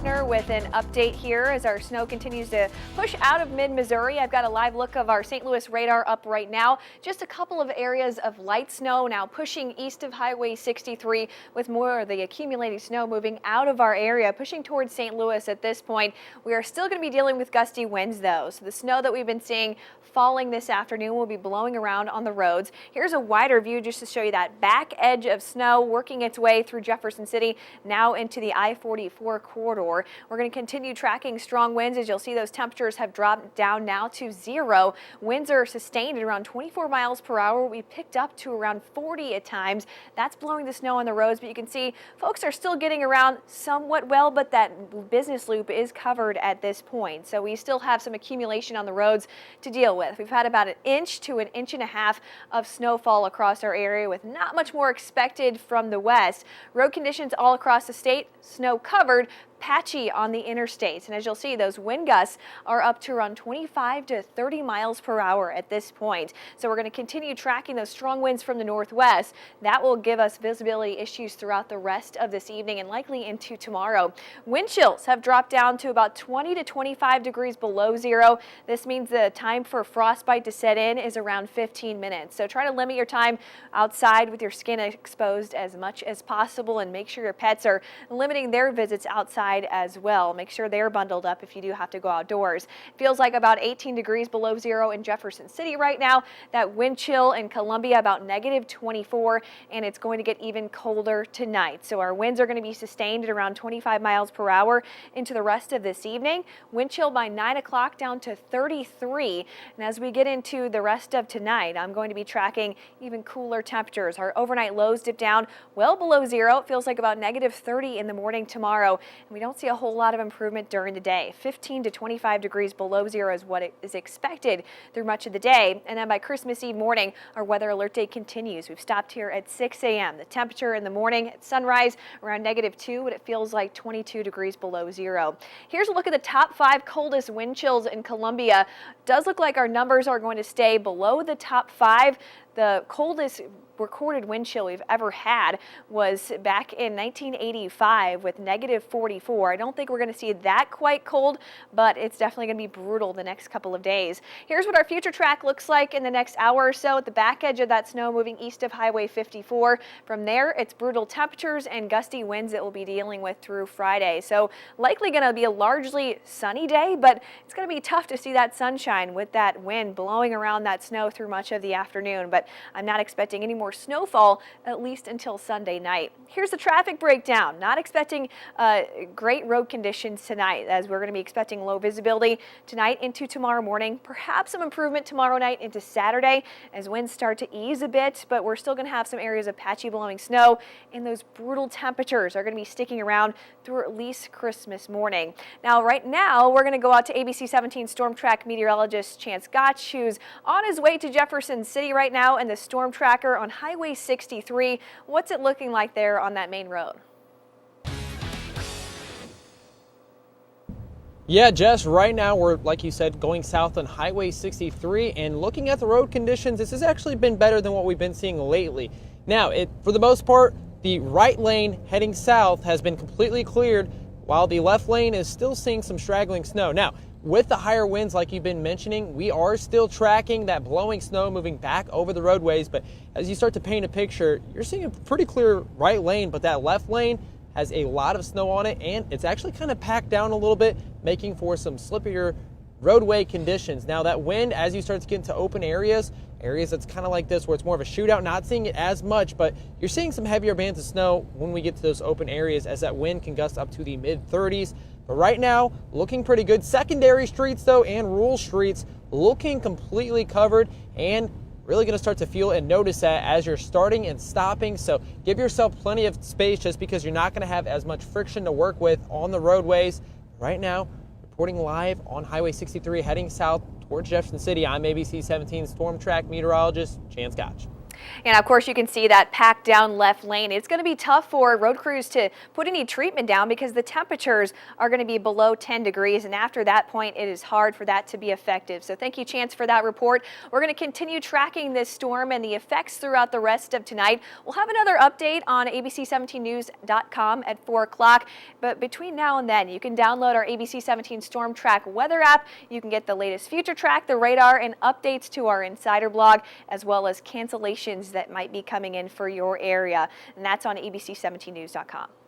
Kushner with an update here as our snow continues to push out of mid-Missouri. I've got a live look of our St. Louis radar up right now. Just a couple of areas of light snow now pushing east of Highway 63 with more of the accumulating snow moving out of our area, pushing towards St. Louis at this point. We are still going to be dealing with gusty winds though. So the snow that we've been seeing falling this afternoon will be blowing around on the roads. Here's a wider view just to show you that back edge of snow working its way through Jefferson City now into the I-44 corridor. We're going to continue tracking strong winds. As you'll see, those temperatures have dropped down now to 0. Winds are sustained at around 24 miles per hour. We picked up to around 40 at times. That's blowing the snow on the roads, but you can see folks are still getting around somewhat well, but that business loop is covered at this point. So we still have some accumulation on the roads to deal with. We've had about 1 inch to 1.5 inches of snowfall across our area with not much more expected from the west. Road conditions all across the state, snow covered, patchy on the interstates. And as you'll see, those wind gusts are up to around 25 to 30 miles per hour at this point. So we're going to continue tracking those strong winds from the northwest. That will give us visibility issues throughout the rest of this evening and likely into tomorrow. Wind chills have dropped down to about 20 to 25 degrees below 0. This means the time for frostbite to set in is around 15 minutes. So try to limit your time outside with your skin exposed as much as possible and make sure your pets are limiting their visits outside as well. Make sure they're bundled up if you do have to go outdoors. Feels like about 18 degrees below 0 in Jefferson City right now. That wind chill in Columbia about -24, and it's going to get even colder tonight. So our winds are going to be sustained at around 25 miles per hour into the rest of this evening. Wind chill by 9 o'clock down to 33. And as we get into the rest of tonight, I'm going to be tracking even cooler temperatures. Our overnight lows dip down well below 0. It feels like about -30 in the morning tomorrow. And we don't see a whole lot of improvement during the day. 15 to 25 degrees below 0 is what is expected through much of the day. And then by Christmas Eve morning, our weather alert day continues. We've stopped here at 6 a.m. The temperature in the morning at sunrise around -2, but it feels like 22 degrees below 0. Here's a look at the top 5 coldest wind chills in Columbia. Does look like our numbers are going to stay below the top 5. The coldest recorded wind chill we've ever had was back in 1985 with -44. I don't think we're going to see that quite cold, but it's definitely going to be brutal the next couple of days. Here's what our future track looks like in the next hour or so at the back edge of that snow moving east of Highway 54. From there, it's brutal temperatures and gusty winds that we'll be dealing with through Friday. So likely going to be a largely sunny day, but it's going to be tough to see that sunshine with that wind blowing around that snow through much of the afternoon. But I'm not expecting any more snowfall at least until Sunday night. Here's the traffic breakdown. Not expecting great road conditions tonight, as we're going to be expecting low visibility tonight into tomorrow morning. Perhaps some improvement tomorrow night into Saturday as winds start to ease a bit, but we're still going to have some areas of patchy blowing snow, and those brutal temperatures are going to be sticking around through at least Christmas morning. Now, right now, we're going to go out to ABC 17 Storm Track meteorologist Chance Gotch, who's on his way to Jefferson City right now in the storm tracker on Highway 63. What's it looking like there on that main road? Yeah, Jess, right now we're, like you said, going south on Highway 63, and looking at the road conditions, this has actually been better than what we've been seeing lately. Now, for the most part, the right lane heading south has been completely cleared, while the left lane is still seeing some straggling snow. Now, with the higher winds like you've been mentioning, we are still tracking that blowing snow moving back over the roadways, but as you start to paint a picture, you're seeing a pretty clear right lane, but that left lane has a lot of snow on it, and it's actually kind of packed down a little bit, making for some slippier roadway conditions. Now that wind, as you start to get into open areas that's kind of like this where it's more of a shootout, not seeing it as much, but you're seeing some heavier bands of snow when we get to those open areas, as that wind can gust up to the mid-30s. But right now, looking pretty good. Secondary streets, though, and rural streets looking completely covered, and really going to start to feel and notice that as you're starting and stopping. So give yourself plenty of space, just because you're not going to have as much friction to work with on the roadways. Right now, reporting live on Highway 63 heading south towards Jefferson City, I'm ABC 17 Storm Track meteorologist Chance Gotch. And of course, you can see that packed down left lane. It's going to be tough for road crews to put any treatment down because the temperatures are going to be below 10 degrees. And after that point, it is hard for that to be effective. So thank you, Chance, for that report. We're going to continue tracking this storm and the effects throughout the rest of tonight. We'll have another update on abc17news.com at 4 o'clock. But between now and then, you can download our ABC 17 Storm Track weather app. You can get the latest future track, the radar, and updates to our insider blog, as well as cancellations that might be coming in for your area. And that's on abc17news.com.